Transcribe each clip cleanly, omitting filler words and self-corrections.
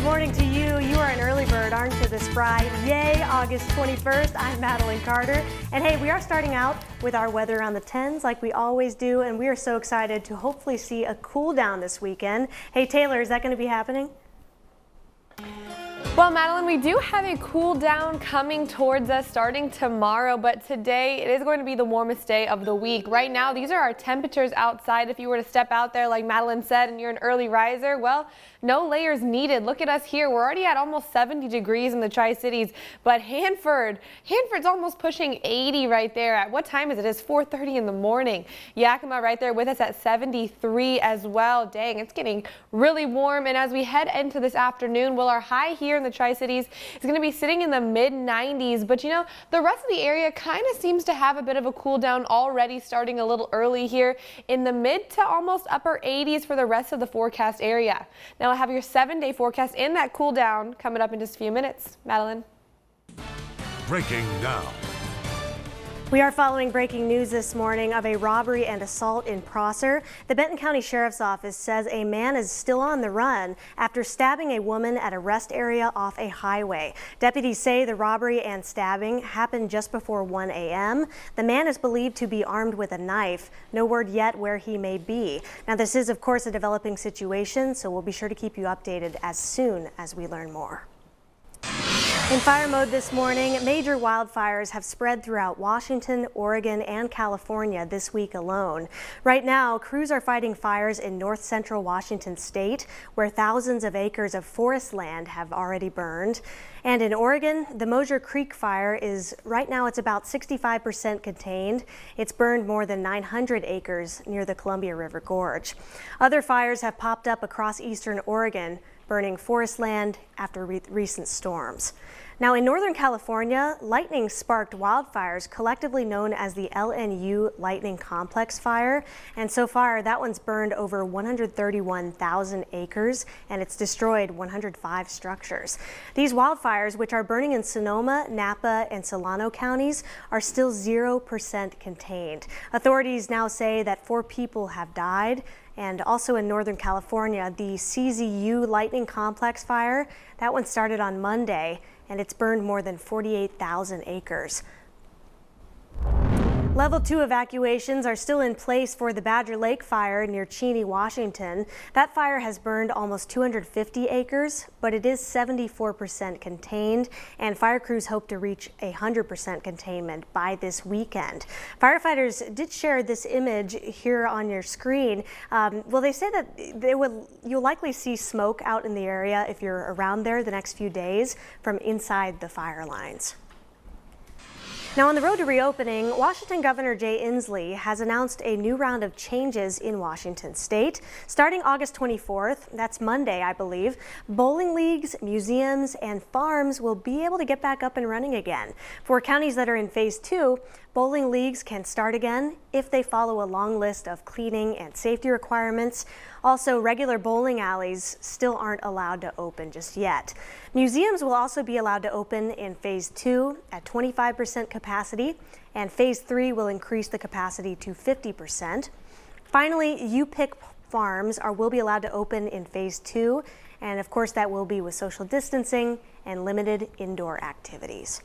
morning to you. You are an early bird, aren't you, this Friday, August 21st. I'm Madeline Carter. And hey, we are starting out with our weather on the 10s like we always do. And we are so excited to hopefully see a cool down this weekend. Hey, Taylor, is that going to be happening? Well, Madeline, we do have a cool down coming towards us starting tomorrow, but today it is going to be the warmest day of the week. Right now, these are our temperatures outside. If you were to step out there, like Madeline said, and you're an early riser, well, no layers needed. Look at us here. We're already at almost 70 degrees in the Tri-Cities, but Hanford's almost pushing 80 right there. At what time is it? It's 4:30 in the morning. Yakima right there with us at 73 as well. Dang, it's getting really warm. And as we head into this afternoon, well, our high here in the Tri-Cities is going to be sitting in the mid-90s, but you know, the rest of the area kind of seems to have a bit of a cool down already, starting a little early here in the mid to almost upper 80s for the rest of the forecast area. Now I have your 7-day forecast and that cool down coming up in just a few minutes. Madeline. Breaking now. We are following breaking news this morning of a robbery and assault in Prosser. The Benton County Sheriff's Office says a man is still on the run after stabbing a woman at a rest area off a highway. Deputies say the robbery and stabbing happened just before 1 a.m. The man is believed to be armed with a knife. No word yet where he may be. Now, this is, of course, a developing situation, so we'll be sure to keep you updated as soon as we learn more. In fire mode this morning, major wildfires have spread throughout Washington, Oregon, and California this week alone. Right now, crews are fighting fires in north central Washington state, where thousands of acres of forest land have already burned. And in Oregon, the Mosier Creek fire is right now it's about 65% contained. It's burned more than 900 acres near the Columbia River Gorge. Other fires have popped up across eastern Oregon, burning forest land after recent storms. Now in Northern California, lightning sparked wildfires collectively known as the LNU Lightning Complex Fire. And so far, that one's burned over 131,000 acres and it's destroyed 105 structures. These wildfires, which are burning in Sonoma, Napa, and Solano counties, are still 0% contained. Authorities now say that 4 people have died. And also in Northern California, the CZU Lightning Complex Fire, that one started on Monday, and it's burned more than 48,000 acres. Level 2 evacuations are still in place for the Badger Lake fire near Cheney, Washington. That fire has burned almost 250 acres, but it is 74% contained, and fire crews hope to reach 100% containment by this weekend. Firefighters did share this image here on your screen. Well, they say that you'll likely see smoke out in the area if you're around there the next few days from inside the fire lines. Now, on the road to reopening, Washington Governor Jay Inslee has announced a new round of changes in Washington state. Starting August 24th, that's Monday, I believe, bowling leagues, museums, and farms will be able to get back up and running again. For counties that are in phase 2, bowling leagues can start again if they follow a long list of cleaning and safety requirements. Also, regular bowling alleys still aren't allowed to open just yet. Museums will also be allowed to open in phase 2 at 25% capacity, and phase 3 will increase the capacity to 50%. Finally, U-Pick farms will be allowed to open in phase 2, and of course that will be with social distancing and limited indoor activities.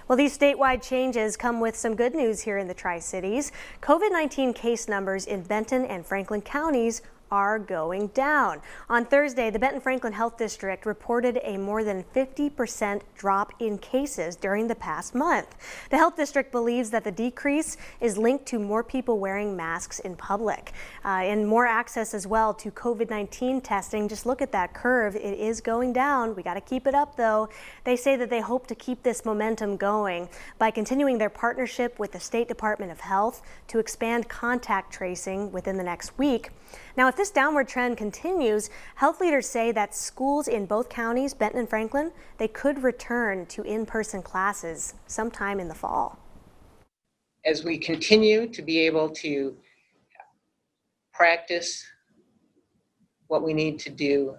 Well, these statewide changes come with some good news here in the Tri-Cities. COVID-19 case numbers in Benton and Franklin counties are going down. On Thursday, the Benton-Franklin Health District reported a more than 50% drop in cases during the past month. The health district believes that the decrease is linked to more people wearing masks in public and more access as well to COVID-19 testing. Just look at that curve. It is going down. We got to keep it up, though. They say that they hope to keep this momentum going by continuing their partnership with the State Department of Health to expand contact tracing within the next week. Now, if this downward trend continues, health leaders say that schools in both counties, Benton and Franklin, they could return to in-person classes sometime in the fall. As we continue to be able to practice what we need to do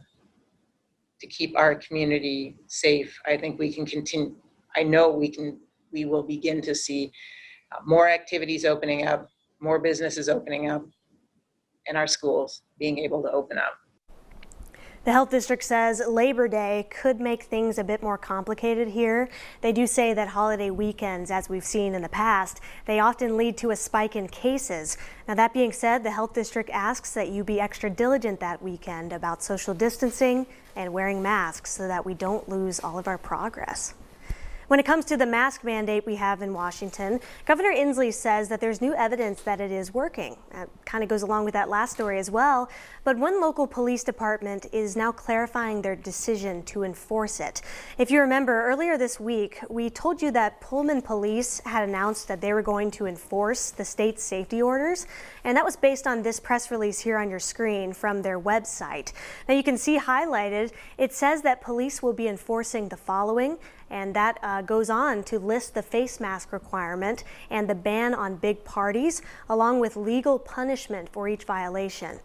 to keep our community safe, I think we can continue. I know we will begin to see more activities opening up, more businesses opening up, and our schools being able to open up. The health district says Labor Day could make things a bit more complicated here. They do say that holiday weekends, as we've seen in the past, they often lead to a spike in cases. Now, that being said, the health district asks that you be extra diligent that weekend about social distancing and wearing masks so that we don't lose all of our progress. When it comes to the mask mandate we have in Washington, Governor Inslee says that there's new evidence that it is working. That kind of goes along with that last story as well. But one local police department is now clarifying their decision to enforce it. If you remember, earlier this week, we told you that Pullman Police had announced that they were going to enforce the state's safety orders. And that was based on this press release here on your screen from their website. Now you can see highlighted, it says that police will be enforcing the following. And that goes on to list the face mask requirement and the ban on big parties, along with legal punishment for each violation.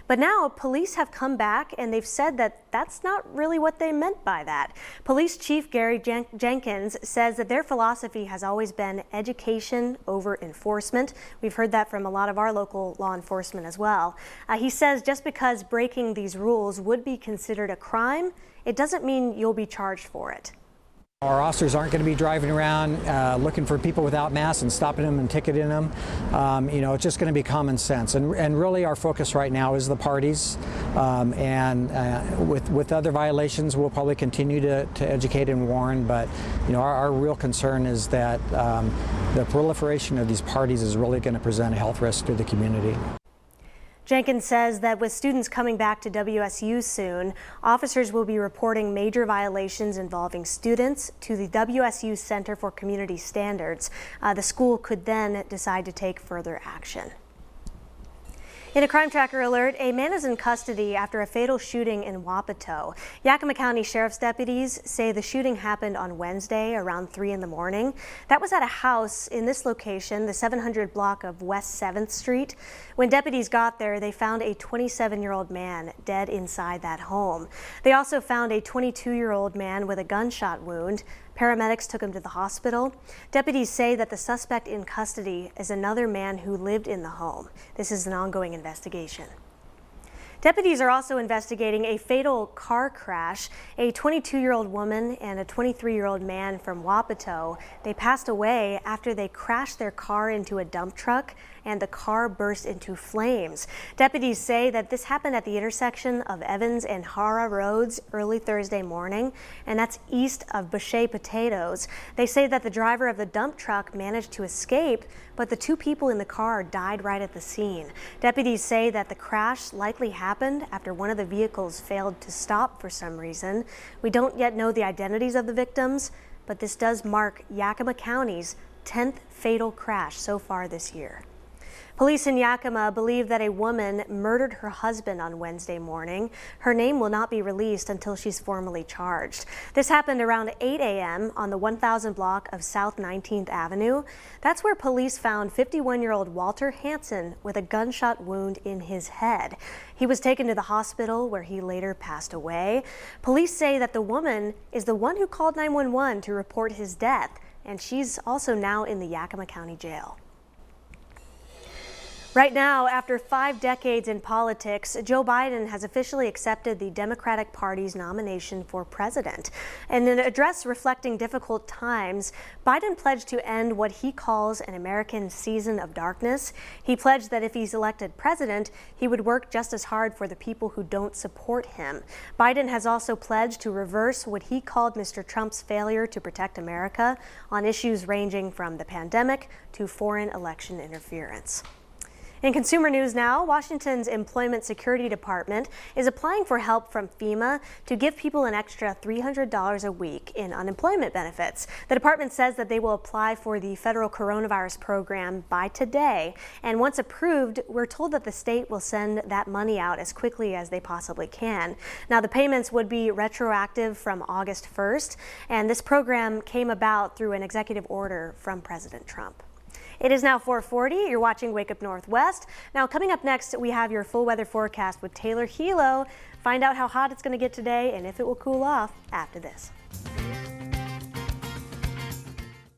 But now police have come back and they've said that that's not really what they meant by that. Police Chief Gary Jenkins says that their philosophy has always been education over enforcement. We've heard that from a lot of our local law enforcement as well. He says just because breaking these rules would be considered a crime, it doesn't mean you'll be charged for it. Our officers aren't going to be driving around looking for people without masks and stopping them and ticketing them. It's just going to be common sense. And really our focus right now is the parties. With other violations, we'll probably continue to educate and warn. But our real concern is that the proliferation of these parties is really going to present a health risk to the community. Jenkins says that with students coming back to WSU soon, officers will be reporting major violations involving students to the WSU Center for Community Standards. The school could then decide to take further action. In a crime tracker alert, a man is in custody after a fatal shooting in Wapato. Yakima County Sheriff's deputies say the shooting happened on Wednesday around 3 in the morning. That was at a house in this location, the 700 block of West 7th Street. When deputies got there, they found a 27-year-old man dead inside that home. They also found a 22-year-old man with a gunshot wound. Paramedics took him to the hospital. Deputies say that the suspect in custody is another man who lived in the home. This is an ongoing investigation. Deputies are also investigating a fatal car crash. A 22-year-old woman and a 23-year-old man from Wapato, they passed away after they crashed their car into a dump truck and the car burst into flames. Deputies say that this happened at the intersection of Evans and Hara Roads early Thursday morning, and that's east of Boucher Potatoes. They say that the driver of the dump truck managed to escape, but the two people in the car died right at the scene. Deputies say that the crash likely happened after one of the vehicles failed to stop for some reason. We don't yet know the identities of the victims, but this does mark Yakima County's 10th fatal crash so far this year. Police in Yakima believe that a woman murdered her husband on Wednesday morning. Her name will not be released until she's formally charged. This happened around 8 a.m. on the 1000 block of South 19th Avenue. That's where police found 51-year-old Walter Hansen with a gunshot wound in his head. He was taken to the hospital where he later passed away. Police say that the woman is the one who called 911 to report his death, and she's also now in the Yakima County Jail. Right now, after 5 decades in politics, Joe Biden has officially accepted the Democratic Party's nomination for president. In an address reflecting difficult times, Biden pledged to end what he calls an American season of darkness. He pledged that if he's elected president, he would work just as hard for the people who don't support him. Biden has also pledged to reverse what he called Mr. Trump's failure to protect America on issues ranging from the pandemic to foreign election interference. In consumer news now, Washington's Employment Security Department is applying for help from FEMA to give people an extra $300 a week in unemployment benefits. The department says that they will apply for the federal coronavirus program by today. And once approved, we're told that the state will send that money out as quickly as they possibly can. Now, the payments would be retroactive from August 1st, and this program came about through an executive order from President Trump. It is now 4:40. You're watching Wake Up Northwest. Now, coming up next, we have your full weather forecast with Taylor Helo. Find out how hot it's going to get today and if it will cool off after this.